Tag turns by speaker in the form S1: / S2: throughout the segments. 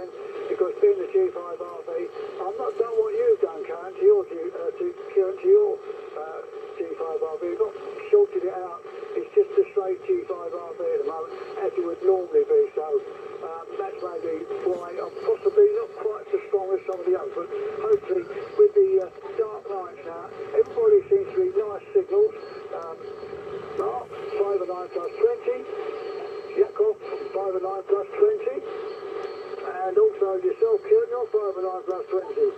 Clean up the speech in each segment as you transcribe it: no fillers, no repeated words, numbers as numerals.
S1: then, because being the G5RV, I'm not done what you've done, Karen, to your G5RV. You've not shorted it out. It's just a straight G5RV at the moment, as it would normally be. So that's maybe why I'm possibly not quite so strong as some of the others. But hopefully, with the dark nights now, everybody seems to be nice signals. Mark, 5 and 9 plus 20. Yakov, 5 and 9 plus 20. And also yourself, Kieran, you're 5 and 9 plus 20.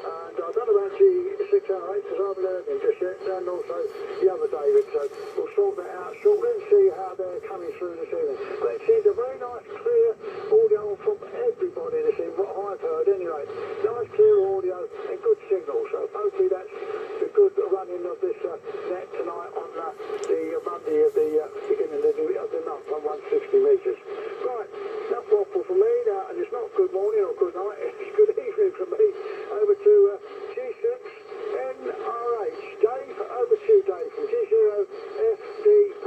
S1: And I don't know about G6 and 8 because I haven't heard him just yet. And also the other David. So we'll sort that out shortly and see how they're coming through this evening. But it seems a very nice, clear audio from everybody this evening, what I've heard anyway. Nice, clear audio and good signal. So hopefully that's the good running of this net tonight on the Monday of the beginning of the month on 160 metres. Right, enough waffle for me now, and it's not good morning or good night, it's good evening for me. Over to G6 NRH. Dave, over to you, Dave, from G0FDP.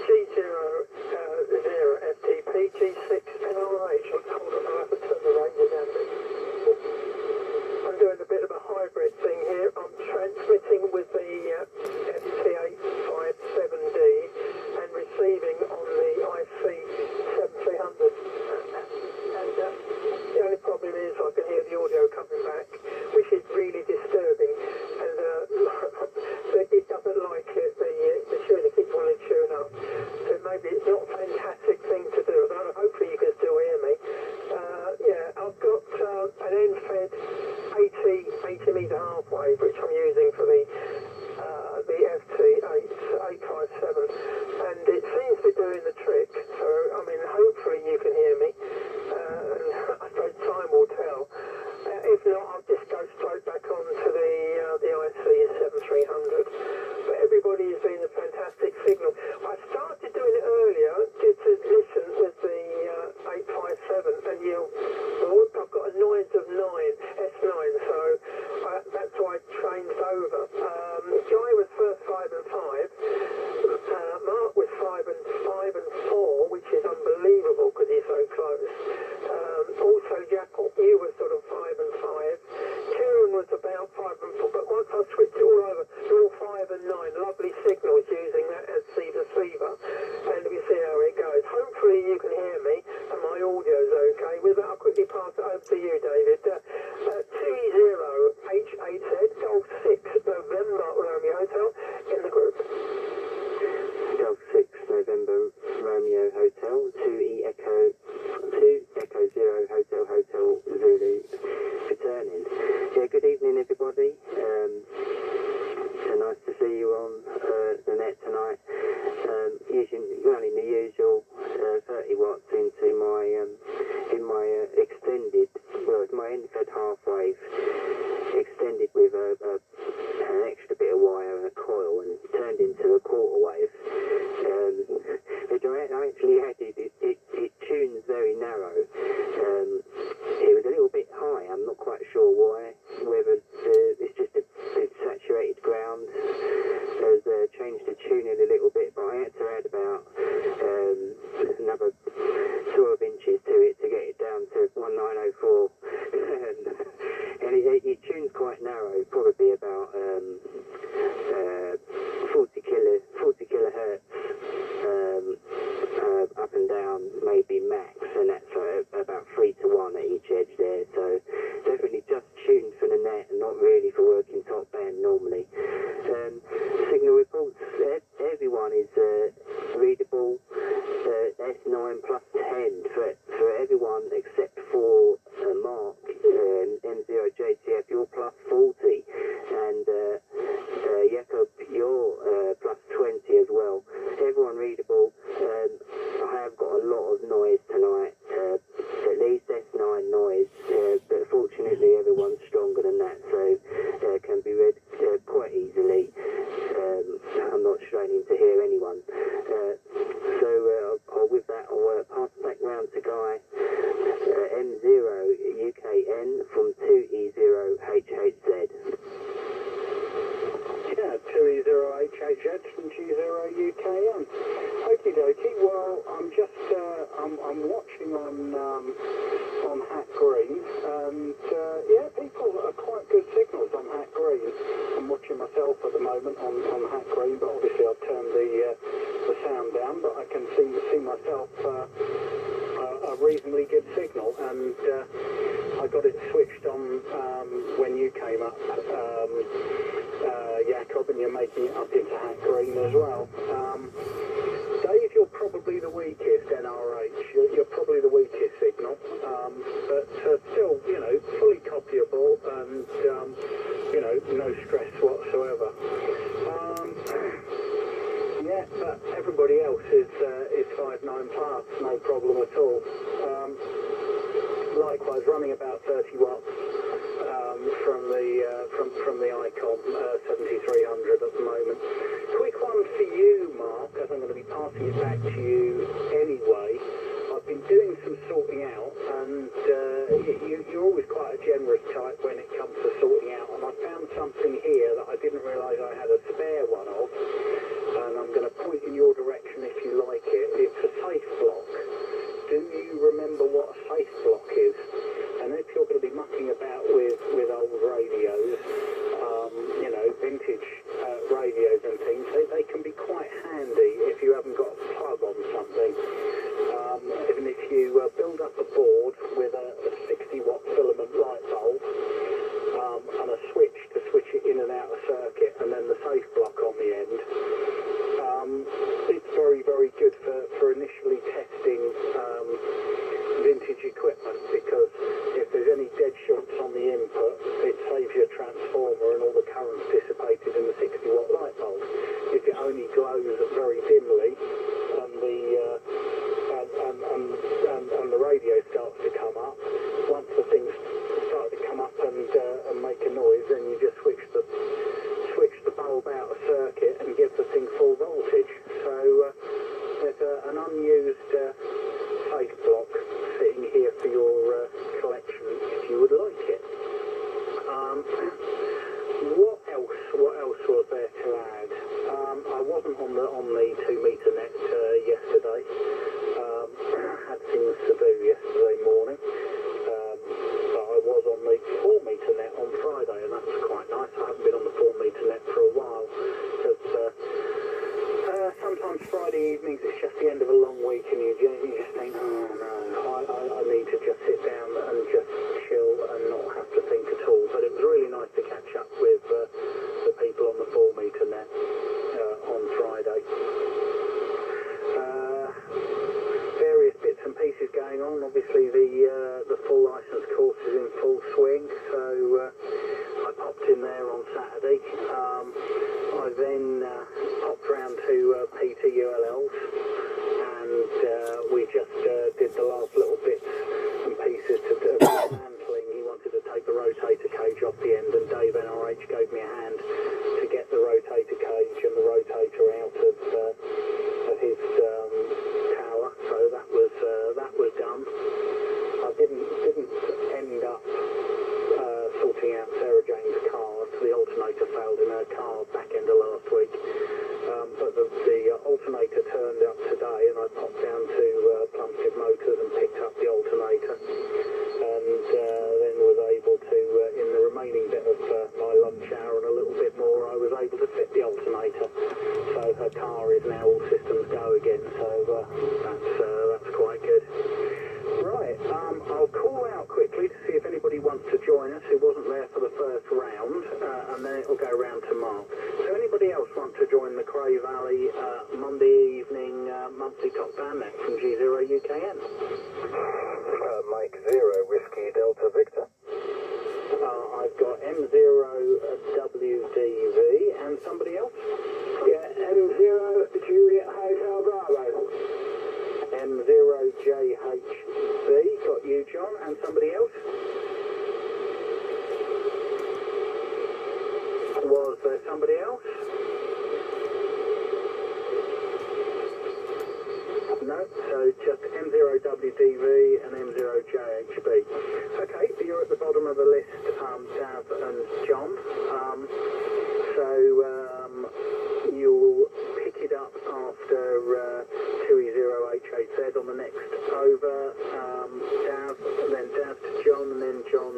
S2: G0FDP, G6 NRH. Hold on, I have to turn the radio down a bit. I'm doing a bit of a hybrid thing here. I'm transmitting with the FT857D and receiving on the IC7300. And the only problem is I can hear the audio coming back, which is really disturbing. And it doesn't like it. The tuner keeps wanting to tune up. So maybe it's not a fantastic thing to do. But hopefully you can still hear me. Yeah, I've got an end-fed 80 metre half wave, which I'm using for the FT857, and it seems to be doing the trick. So I mean, hopefully you can hear me. And I suppose time will tell. If not, I'll just go straight back on to the IC7300. But everybody has been a fantastic signal. I started doing it earlier just to listen with the 857, and I've got a noise of 9, S9, so that's why I changed over. Guy was first 5 and 5. Mark was 5 and 4, which is unbelievable because he's so close. Also, Jackal, you were sort of 5 and 5. Kieran was about 5 and 4, but once I switched it all over, you're all 5 and 9. Lovely signals using that as the receiver, and we see how it goes. Hopefully you can hear me and my audio's okay. With that, I'll quickly pass it over to you, David. 20H8Z, Golf 6 November Romeo Hotel in the group.
S3: Golf 6 November Romeo Hotel, 2 Echo 0 Hotel Zulu returning. Yeah, good evening everybody. So nice to see you on the net tonight. Running the usual 30 watts into my extended, well, it's my end-fed half wave extended with an extra bit of wire and a coil and turned into a quarter wave, which I actually added. It tunes very narrow. It was a little bit high, I'm not quite sure why, whether it's just a saturated ground has changed the tuning a little bit, but I had to add about another 12 inches to it to get it down to 1904. And it tunes quite narrow, probably about 40 kilohertz up and down, maybe max, and that's about 3 to 1 at each edge there. So definitely just tuned for the net and not really for working top band normally. Signal reports, everyone is readable. S9 plus 10 for everyone except for Mark, M0JTF, you're plus 40, and Jakob, you're plus 20 as well. Everyone readable. I have got a lot of noise tonight, at least S9 noise, but fortunately everyone's stronger than that, so can be read quite easily.
S4: Ricky. Well, I'm just I'm watching on Hat Green, and yeah, people are quite good signals on Hat Green. I'm watching myself at the moment on Hat Green, but obviously I've turned the sound down, but I can see myself a reasonably good signal, and I got it switched on when you came up, Jacob, and you're making it up into Hat Green as well. Dave, you're probably the weakest NRH. You're probably the weakest signal, but still, you know, fully copyable and, you know, no stress whatsoever. Yeah, but everybody else is 5.9 plus, no problem at all. Likewise, running about 30 watts from the Icon 7300 at the moment. Quick one for you, Mark, as I'm going to be passing it back to you anyway. I've been doing some sorting out, and you're always quite a generous type when it comes to sorting out, and I found something here that I didn't realise I had a spare one of, and I'm going to point in your direction if you like it. It's a safe block. Do you remember what a safe block is? And if you're going to be mucking about with old radios, you know, vintage radios and things, they can be quite handy if you haven't got a plug on something. Even if you build up a board with a 60 watt filament light bulb and a switch to switch it in and out of circuit, and then the safe block on the end, it's very, very good for initially testing vintage equipment, because if there's any dead shorts on the input, it saves your transformer and all the current dissipated in the 60 watt light bulb. If it only glows very dimly and the radio starts to come up, once the things start to come up and make a noise, then you just switch the bulb out of circuit and give the thing full voltage. So there's an unused safe block sitting here for your collection if you would like it. What else was there to add? I wasn't on the 2 meter net yesterday. Had things to do yesterday morning, but I was on the 4 meter net on Friday, and that was quite nice. I haven't been on the 4 meter net for a while, because sometimes Friday evenings it's just the end of a long week, and you just think, oh no, I need to just sit down and just chill and not have to think at all. But it was really nice to catch up with the people on the 4 meter net on Friday. Various bits and pieces going on. Obviously the full licence course is in full swing, so I popped in there on Saturday. I then popped round to PTULL's, and we just did the last little bits and pieces to do dismantling. He wanted to take the rotator cage off the end, and Dave NRH gave me a hand to get the rotator cage and the rotator out of his tower. So that was done. I didn't end up sorting out Sarah Jane's cars. The alternator failed in her car back end of last week, but the alternator turned up today, and I popped down to Plumstead Motors and picked up the alternator, and then was able to, in the remaining bit of my lunch hour and a little bit more, I was able to fit the alternator. So her car is now all systems go again, so that's quite good. Right, I'll call out quickly to see if anybody wants to join us who wasn't there for the first round, and then it'll go round to Mark. So anybody else want to join the Cray Valley Monday evening monthly top band net from G0 UKN?
S5: Mike 0, Whiskey Delta Victor.
S4: I've got M0WDV and somebody else?
S1: Yeah, M0 Juliet Hotel Bravo.
S4: M0JHB, got you, John, and somebody else? Was there somebody else? No, so just M0WDV and M0JHB. Okay, so you're at the bottom of the list, Dav and John. So you'll pick it up after 2E0HHZ on the next over, Daz, and then Daz to John, and then John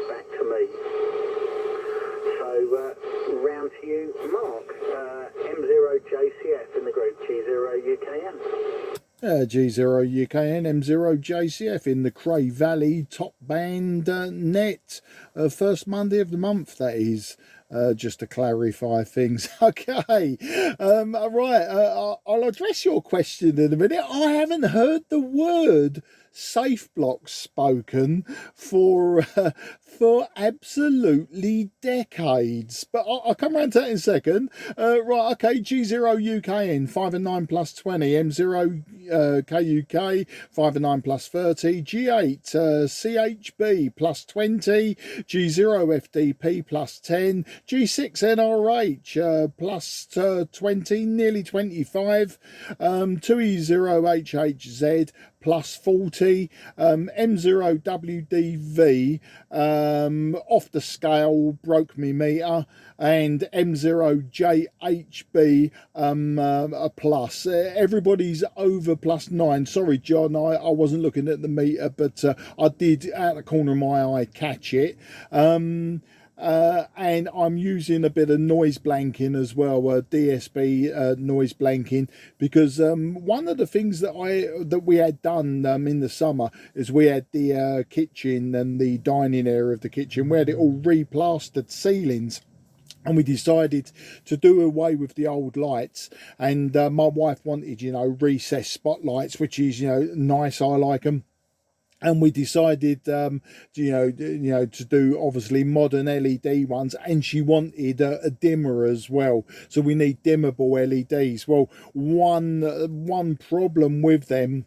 S4: back to me. So round to you, Mark. M0JCF in the group, G0UKN.
S6: G0UKN, M0JCF in the Cray Valley top band net. First Monday of the month, that is. Just to clarify things. Okay, right, I'll address your question in a minute. I haven't heard the word safe block spoken for absolutely decades, but I'll come around to that in a second. Right, okay, G0UKN 5 and 9 plus 20, M0 KUK 5 and 9 plus 30, G8 CHB plus 20, G0 FDP plus 10, G6 NRH plus 20, nearly 25, 2E0HHZ plus 40, M0WDV off the scale, broke me meter, and M0JHB a plus. Everybody's over plus 9. Sorry, John, I wasn't looking at the meter, but I did, out the corner of my eye, catch it. And I'm using a bit of noise blanking as well, DSB noise blanking, because one of the things that we had done in the summer is we had the kitchen and the dining area of the kitchen, we had it all replastered ceilings. And we decided to do away with the old lights, and my wife wanted, recessed spotlights, which is, nice. I like them. And we decided, to do obviously modern LED ones, and she wanted a dimmer as well. So we need dimmable LEDs. Well, one problem with them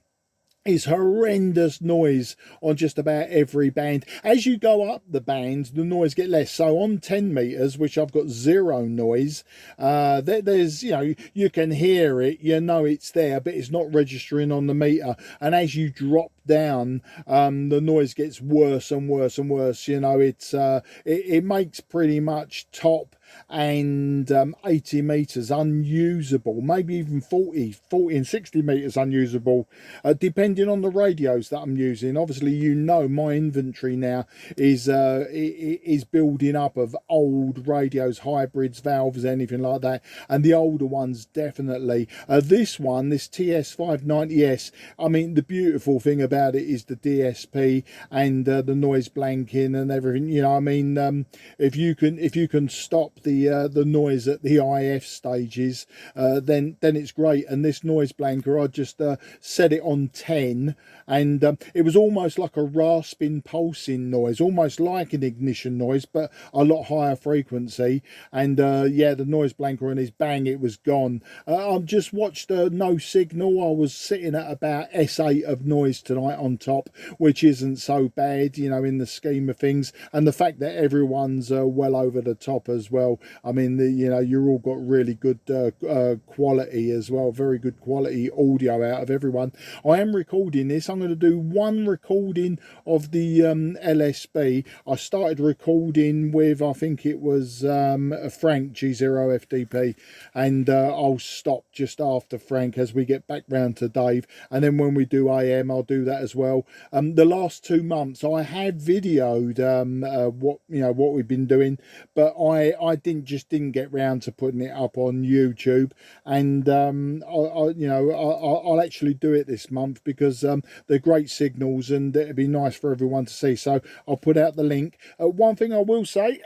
S6: is horrendous noise on just about every band. As you go up the bands, the noise get less. So on 10 meters, which I've got zero noise, there's, you can hear it, it's there, but it's not registering on the meter. And as you drop down, the noise gets worse and worse and worse. It makes pretty much top and 80 meters unusable, maybe even 40 and 60 meters unusable, depending on the radios that I'm using. Obviously, my inventory now is building up of old radios, hybrids, valves, anything like that, and the older ones definitely. This TS590S, I mean, the beautiful thing about it is the DSP and the noise blanking and everything. If you can stop the noise at the IF stages, then it's great. And this noise blanker, I just set it on 10, and it was almost like a rasping, pulsing noise, almost like an ignition noise, but a lot higher frequency. And the noise blanker and his bang, it was gone. I've just watched No Signal. I was sitting at about S8 of noise tonight on top, which isn't so bad, in the scheme of things. And the fact that everyone's well over the top as well. I mean, you're all got really good quality as well, very good quality audio out of everyone. I am recording this. I'm going to do one recording of the LSB. I started recording with, I think it was Frank G0FDP, and I'll stop just after Frank as we get back round to Dave, and then when we do AM, I'll do that as well. The last 2 months I had videoed what we've been doing, but I didn't get round to putting it up on YouTube, and I'll actually do it this month because they're great signals and it'd be nice for everyone to see. So I'll put out the link. One thing I will say,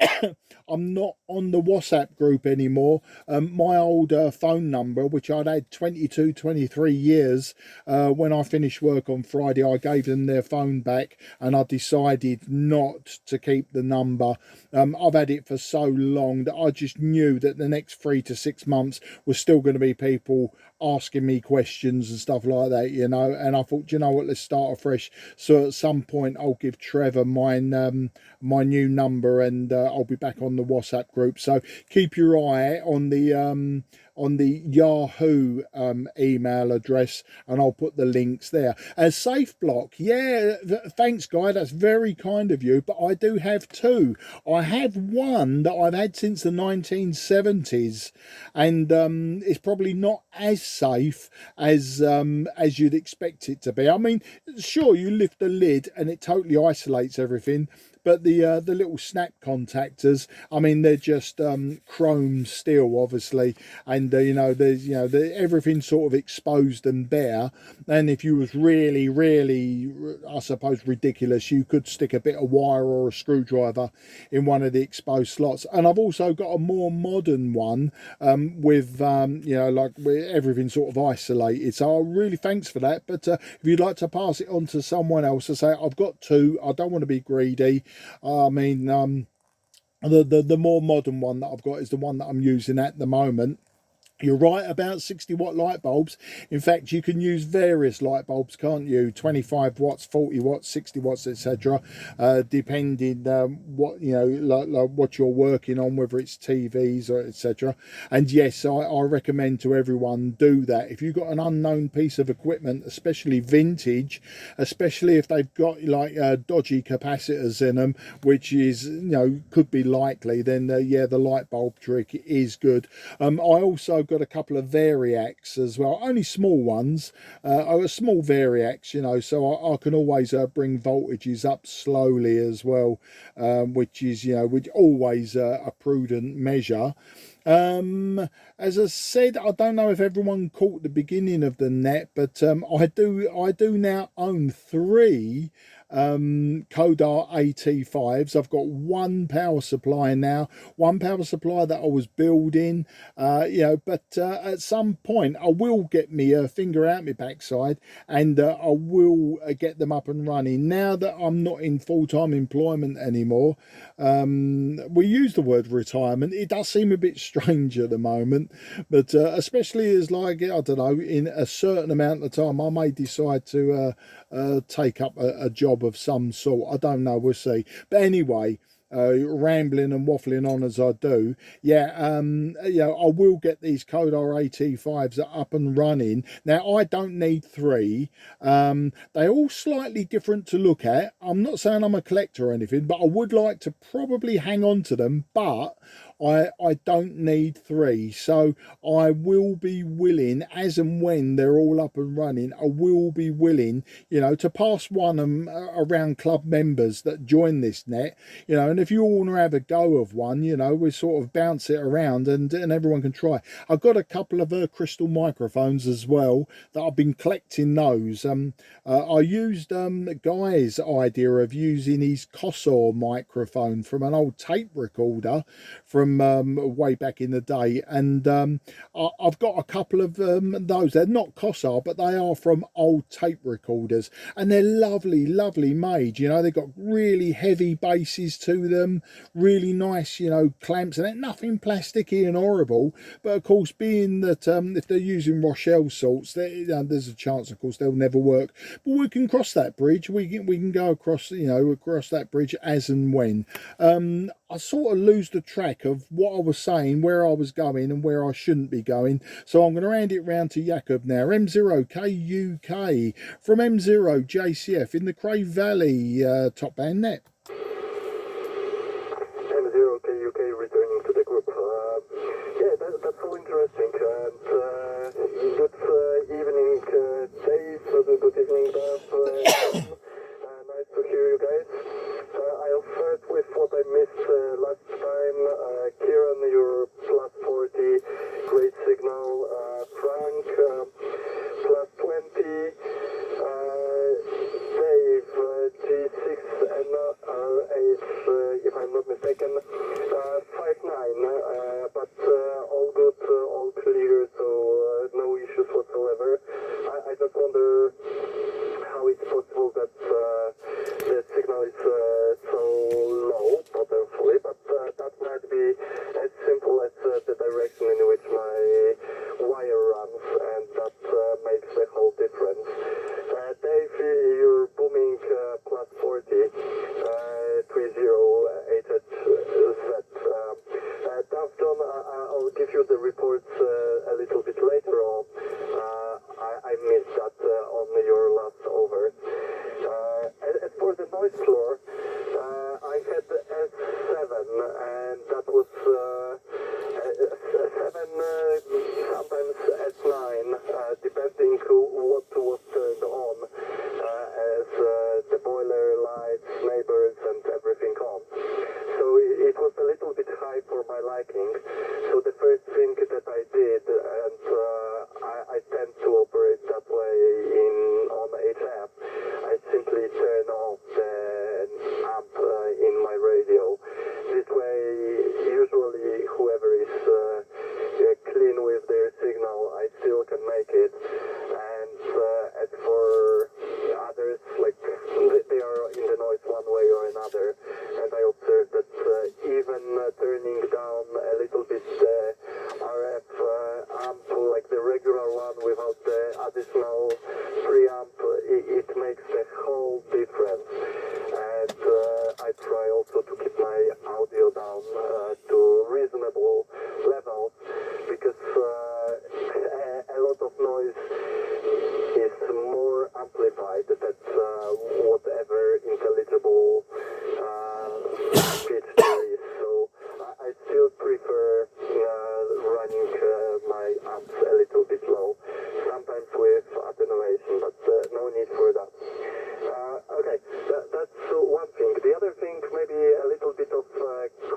S6: I'm not on the WhatsApp group anymore. My old phone number, which I'd had 23 years, when I finished work on Friday, I gave them their phone back, and I decided not to keep the number. I've had it for so long that I just knew that the next 3 to 6 months was still going to be people asking me questions and stuff like that, and I thought, what, let's start afresh. So at some point I'll give Trevor my new number, and I'll be back on the WhatsApp group. So keep your eye on the Yahoo email address, and I'll put the links there. Safe block, thanks Guy, that's very kind of you, but I do have two. I have one that I've had since the 1970s, and it's probably not as safe as you'd expect it to be. I mean, sure, you lift the lid and it totally isolates everything, but the little snap contactors, I mean, they're just chrome steel, obviously, and there's everything's sort of exposed and bare. And if you was really, I suppose, ridiculous, you could stick a bit of wire or a screwdriver in one of the exposed slots. And I've also got a more modern one with like where everything's sort of isolated. So really thanks for that. But if you'd like to pass it on to someone else, to say I've got two, I don't want to be greedy. I mean, the more modern one that I've got is the one that I'm using at the moment. You're right about 60-watt light bulbs. In fact, you can use various light bulbs, can't you? 25 watts, 40 watts, 60 watts, etc. Depending what like what you're working on, whether it's TVs or etc. And yes, I recommend to everyone do that. If you've got an unknown piece of equipment, especially vintage, especially if they've got like dodgy capacitors in them, which is could be likely, then yeah, the light bulb trick is good. I also got a couple of variacs as well, only small ones, a small variacs, so I can always bring voltages up slowly as well, which is which always a prudent measure. As I said, I don't know if everyone caught the beginning of the net, but I do now own 3 Kodar AT5s. I've got one power supply now, one power supply that I was building, but at some point I will get me a finger out my backside, and I will get them up and running now that I'm not in full-time employment anymore. We use the word retirement, it does seem a bit strange at the moment, but especially as, like, I don't know, in a certain amount of time I may decide to take up a job of some sort. I don't know, we'll see. But anyway, rambling and waffling on as I do, I will get these Kodar AT5s up and running. Now, I don't need 3. They're all slightly different to look at. I'm not saying I'm a collector or anything, but I would like to probably hang on to them, but I don't need 3, so I will be willing, as and when they're all up and running, I will be willing, to pass one around club members that join this net, and if you all want to have a go of one, we sort of bounce it around and everyone can try. I've got a couple of crystal microphones as well that I've been collecting those. I used Guy's idea of using his Kossor microphone from an old tape recorder from way back in the day, and I've got a couple of those. They're not Kossar, but they are from old tape recorders, and they're lovely made. They've got really heavy basses to them, really nice clamps, and they're nothing plasticky and horrible. But of course, being that if they're using Rochelle salts, there's a chance, of course, they'll never work. But we can cross that bridge. We can go across across that bridge as and when. I sort of lose the track of what I was saying, where I was going and where I shouldn't be going. So I'm going to hand it round to Jakob now. M0KUK from M0JCF in the Cray Valley top band net.
S5: M0KUK returning to the group. That's so interesting. And good evening, Dave. Good evening, Dave. Nice to hear you guys. I'll start with what I missed last time. Kieran, your plus 40, great signal. Frank, plus 20. Dave, G6 and R8, if I'm not mistaken, 5.9. But all good, all clear, so no issues whatsoever. I just wonder how it's possible that the signal is so low potentially, but that might be as simple as the direction in which my wire runs, and that makes the whole difference. Dave, you're booming plus 40, 308Z. Dav John, I'll give you the reports a little bit later on. I missed that on your last over. As for the noise floor, I had S7, and that was S7, sometimes S9. preamp, it makes a whole difference. And I try also to keep my audio down to reasonable levels, because a lot of noise is more amplified than whatever intelligible pitch there is. So I still prefer running my amps a little bit low, sometimes with attenuation, but no need for that. Okay, that's one thing. The other thing, maybe a little bit of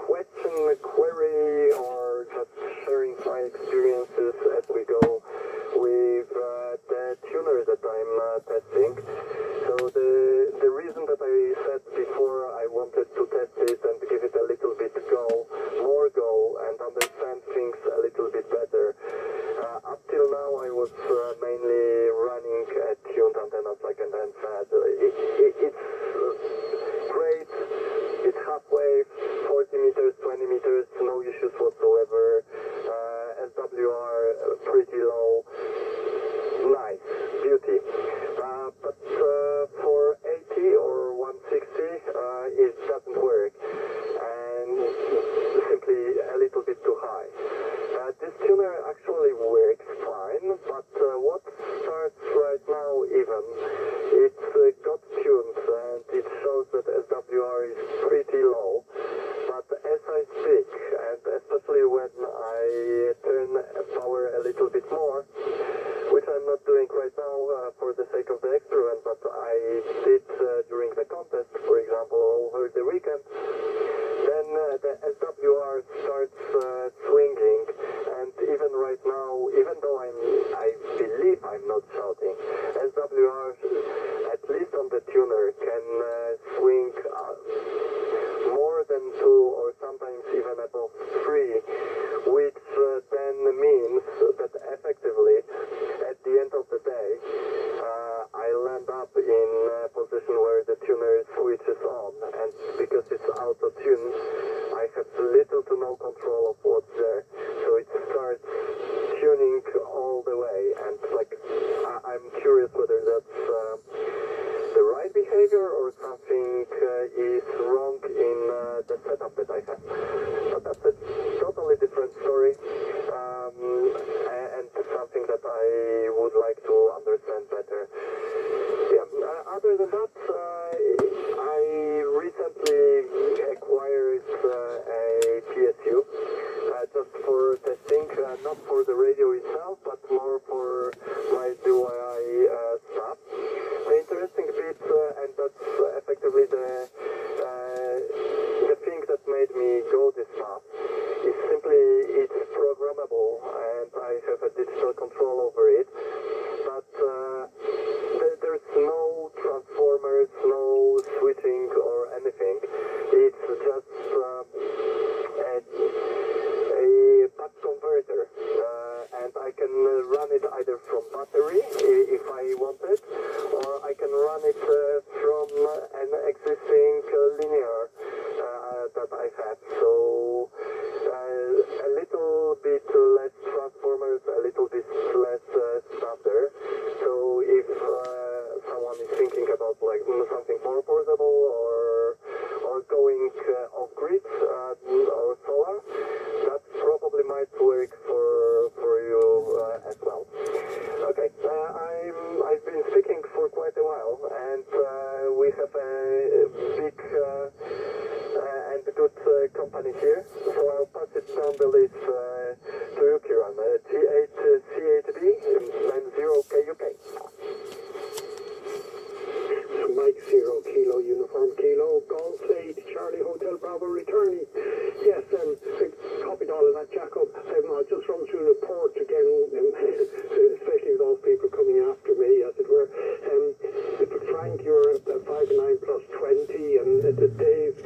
S5: question, query, or just sharing my experiences as we go with the tuner that I'm testing. So the reason that I said before I wanted to test it and give it a little bit more go, and understand things a little bit better. Up till now I was mainly running tuned antennas like and fed. It's great, it's halfway, 40 meters, 20 meters, no issues whatsoever. SWR pretty low, nice, beauty. But for 80 or 160 it doesn't work, and simply a little bit too high. This tuner actually works fine, but what starts right now even, it's got tuned and it shows that SWR is pretty low, but as I speak, and especially when I turn power a little bit more, which I'm not doing right now for the sake of the experiment, but I did during the contest, for example, over the weekend, then the SWR starts swinging, and even right now, even though I believe I'm not shouting, SWR, at least on the tuner, can swing more than 2 or sometimes even above 3, which then means that effectively, at the end of the day, I land up in a position where the tuner switches on, and because it's auto-tuned, I have little to no control of what's there, so it starts tuning all the way, and like, I'm curious whether that's the right behavior or something is wrong in the setup that I have. But that's a totally different story, and something that I would like to understand better. Yeah, other than that, I recently acquired a PSU, just for testing, not for the radio itself, but more for my DIY stuff. The interesting bit, and that's effectively the thing that made me go this path, is simply it's programmable, and I have a digital control over it, but there's no transformers, no switching or anything. It's just a buck converter, and I can run it either from battery if I want it, or I can run it from an existing linear that I have. So a little bit less transformers, a little bit less stuff there. So if someone is thinking about like something more portable or going off grid or solar, that probably might work for you as well. Okay, I've been speaking for quite a while, and we have a big and good company here, so I'll pass it down the list to you, Kieran. G8C8B 90KUK.
S1: Mike 0 Kilo Uniform Kilo Golf 8 Charlie Hotel Bravo returning. Yes, copied all of that, Jacob. I'll just run through the report again, especially with those people coming after me, as it were. Frank, you're 5 and 9 plus 20, and Dave,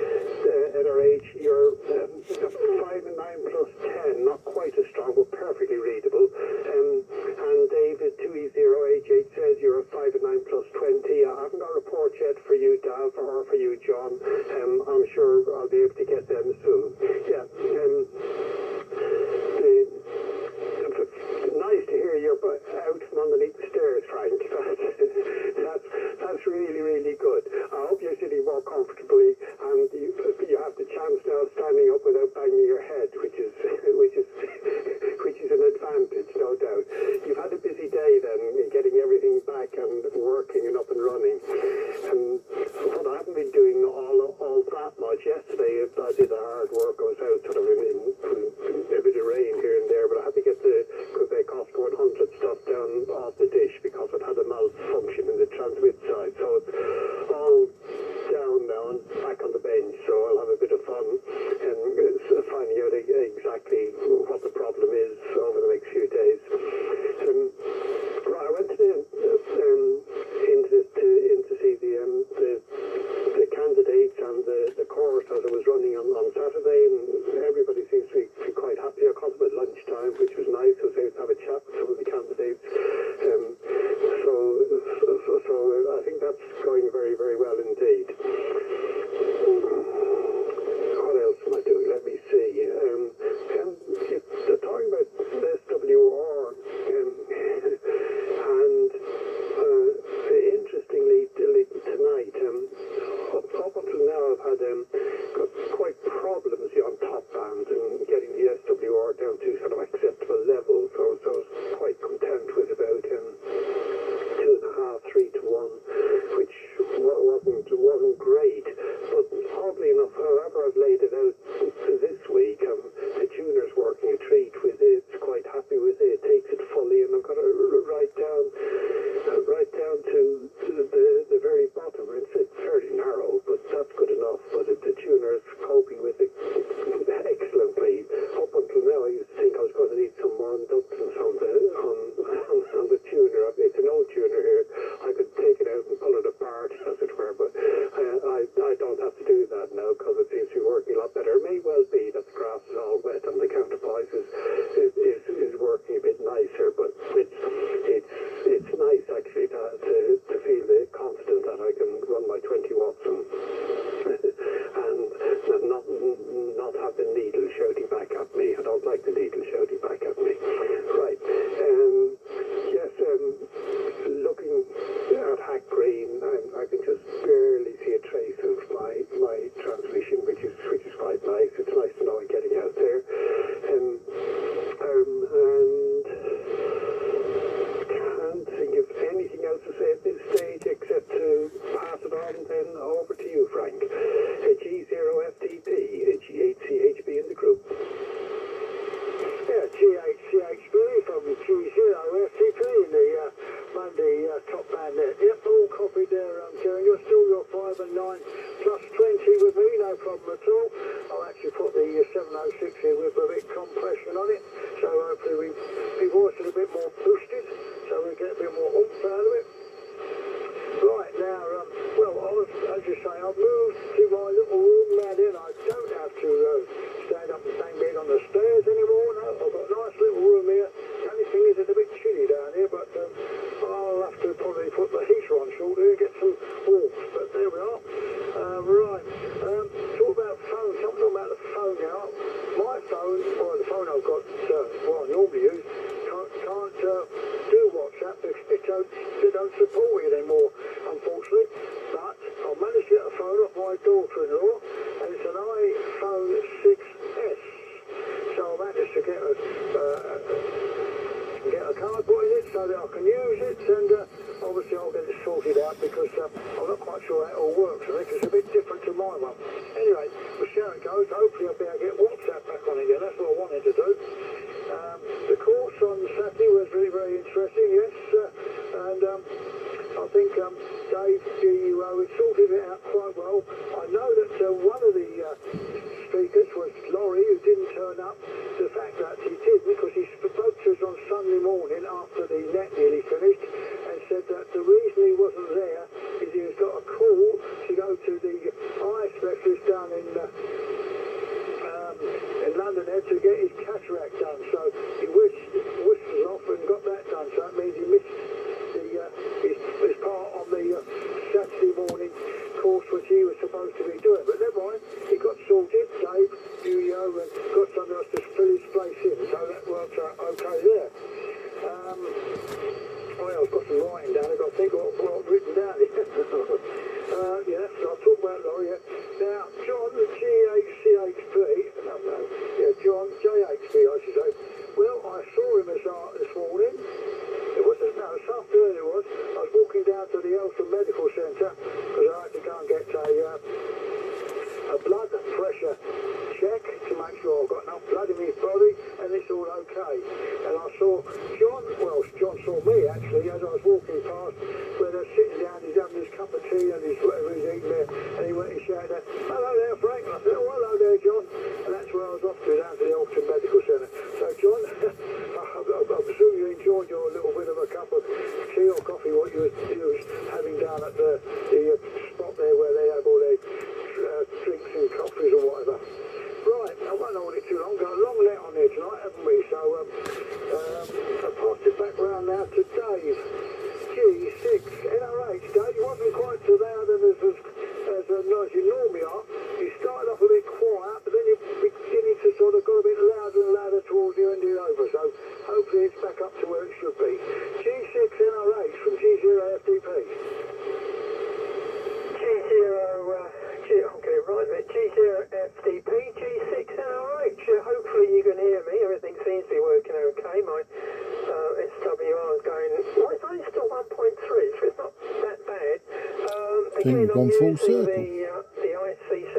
S1: at our age, you're 5 and 9 plus 10, not quite as strong, but perfectly readable. And David 2E0H8 says you're a 5 and 9 plus 20. I haven't got a report yet for you, Dav, or for you, John. I'm sure I'll be able to get them soon. Yeah. Nice to hear you're out from underneath the stairs, Frank. as you say, I've moved to my little room now then. I don't have to stand up and bang bed on the stairs anymore. No, I've got a nice little room here. The only thing is it's a bit chilly down here, but I'll have to probably put the heater on shortly and get some warmth. But there we are. Right. Talk about phone. Something about the phone now. My phone, or the phone I've got, what I normally use, can't do WhatsApp because they don't support it anymore, unfortunately. But I managed to get a phone off my daughter-in-law, and it's an iPhone 6S. So I managed to get a card put in it so that I can use it, and obviously I'll get it sorted out because I'm not quite sure how it all works. I think it's a bit different to my one. Anyway, we'll see how it goes. Hopefully I'll be able to get WhatsApp back on again. That's what I wanted to do. The course on Saturday was really very interesting, yes, and I think Dave, we sorted it out quite well. I know that one of the speakers was Laurie, who didn't turn up. The fact that he did, because he spoke to us on Sunday morning after the net nearly finished, and said that the reason he wasn't there is he has got a call to go to the eye specialist down in London there to get his cataract done. So he whistles off and got that done. So that means he missed his part on the Saturday morning course which he was supposed to be doing. But never mind, he got sorted. Dave, and got somebody else to fill his place in. So that worked out okay there. Well, I've got some writing down. I've got to think what I've written down here. Yeah, so I'll talk about Laurie. Now, John, the GHCHP, John, JHP, I should say. Well, I saw him this morning. This afternoon it was. I was walking down to the Eltham Medical Centre because I had to go and get a blood pressure check to make sure I've got enough blood in my body and it's all okay. And I saw John saw me actually as I was walking past where they're sitting down, he's having his cup of tea and his whatever he's eating there, and he went and shouted, "Hello there, Frank." And I said, "Oh, hello there, John." And that's where I was off to, down to the Eltham Medical Centre. So John, I presume you enjoyed your little bit of a cup of tea or coffee, what you was having down at the spot there where they have all their drinks and coffees or whatever. Right, I won't hold it too long. Got a long net on here tonight, haven't we? So I passed it back round now to Dave. G6 NRH. Dave, you wasn't quite so loud and as nice as you normally are. You started off a bit quiet, but then you're beginning to sort of go a bit louder and louder towards the end of it over. So hopefully it's back up to where it should be. G6 NRH from G0FDP.
S2: I'll get it right, mate. G0FDP, G6NRH. Hopefully you can hear me. Everything seems to be working okay. My SWR is going. Well, it's only still 1.3, so it's not that bad.
S6: I think we've gone full circle.